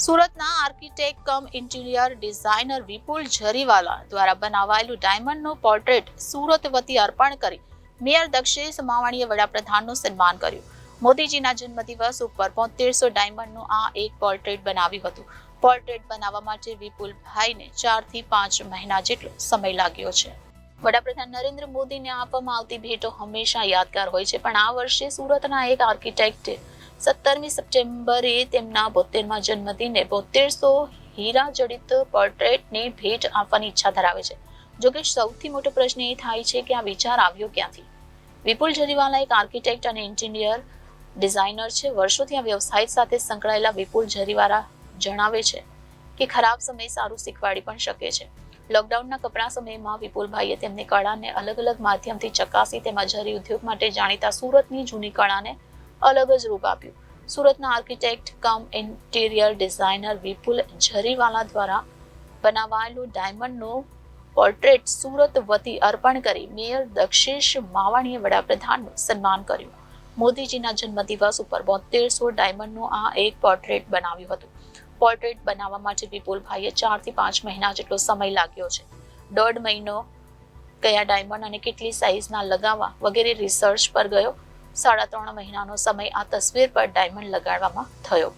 સુરતના આર્કિટેક્ટ કમ interior designer વિપુલ જરીવાલા દ્વારા બનાવાયેલું ડાયમંડનું portrait Surat વતી અર્પણ કરી મેયર દક્ષેશ માવાણીએ વડાપ્રધાનનું સન્માન કર્યું. મોદીજીના જન્મદિવસ ઉપર 7300 ડાયમંડનું આ એક પોર્ટ્રેટ બનાવ્યું હતું. પોર્ટ્રેટ બનાવવા માટે વિપુલભાઈને 4 થી 5 મહિના જેટલો સમય લાગ્યો છે. વડાપ્રધાન નરેન્દ્ર મોદીને આપવામાં આવતી ભેટો હંમેશા યાદગાર હોય છે, પણ આ વર્ષે સુરતના એક આર્કિટેક્ટે 17મી સપ્ટેમ્બરે તેમના 72મા જન્મદિને 7200 હીરા જડિત પોર્ટ્રેટની ભેટ આપવાની ઈચ્છા ધરાવે છે. જોકે સૌથી મોટો પ્રશ્ન એ થાય છે કે આ વિચાર આવ્યો ક્યાંથી. વિપુલ જરીવાલા એક આર્કિટેક્ટ અને ઇન્ટિરિયર ડિઝાઇનર છે. વર્ષોથી આ વ્યવસાય સાથે સંકળાયેલા વિપુલ જરીવાલા જણાવે છે કે ખરાબ સમય સારું શીખવાડી પણ શકે છે. લોકડાઉનના કપરા સમયમાં વિપુલભાઈએ તેમની કળાને અલગ અલગ માધ્યમથી ચકાસી તેમાં જરી ઉદ્યોગ માટે જાણીતા સુરતની જૂની કળાને અલગ જ રૂપ આપ્યું. સુરતના આર્કિટેક્ટ કમ ઇન્ટિરિયર ડિઝાઇનર વિપુલ જરીવાલા દ્વારા બનાવાયેલું ડાયમંડનું પોર્ટ્રેટ સુરત વતી અર્પણ કરી મેયર દક્ષેશ માવાણીએ વડાપ્રધાનનું સન્માન કર્યું. મોદીજીના જન્મદિવસ ઉપર 7200 ડાયમંડનું આ એક પોર્ટ્રેટ બનાવ્યું હતું. પોર્ટ્રેટ બનાવવા માટે વિપુલભાઈએ 4 થી 5 મહિના જેટલો સમય લાગ્યો છે. 1.5 મહિનો કયા ડાયમંડ અને કેટલી સાઇઝના લગાવવા વગેરે રિસર્ચ પર ગયો. 3.5 મહિનાનો સમય આ તસવીર પર ડાયમંડ લગાડવામાં થયો.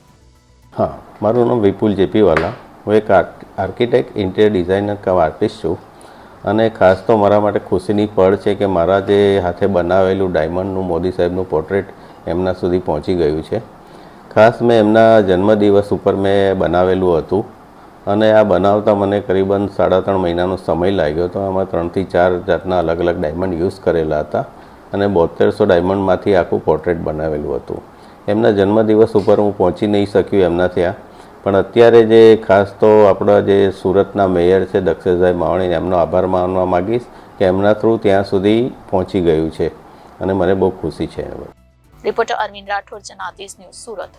હા, મારું નામ વિપુલ જેપીવાલા. હું એક આર્કિટેક્ટ ઇન્ટિરિયર ડિઝાઇનર કમ આર્ટિસ્ટ છું અને ખાસ તો મારા માટે ખુશીની પળ છે કે મારા જે હાથે બનાવેલું ડાયમંડનું મોદી સાહેબનું પોર્ટ્રેટ એમના સુધી પહોંચી ગયું છે. ખાસ મેં એમના જન્મદિવસ ઉપર મેં બનાવેલું હતું અને આ બનાવતા મને કરીબન 3.5 મહિનાનો સમય લાગ્યો હતો. આમાં 3 થી 4 જાતના અલગ અલગ ડાયમંડ યુઝ કરેલા હતા અને 7200 ડાયમંડમાંથી આખું પોર્ટ્રેટ બનાવેલું હતું. એમના જન્મદિવસ ઉપર હું પહોંચી નહીં શક્યું એમના ત્યાં, પણ અત્યારે જે ખાસ તો આપણા જે સુરતના મેયર છે દક્ષેશભાઈ માવાણી, એમનો આભાર માનવા માગીશ કે એમના થ્રુ ત્યાં સુધી પહોંચી ગયું છે અને મને બહુ ખુશી છે. Reporter Arvind Rathod, Janadesh news, Surat.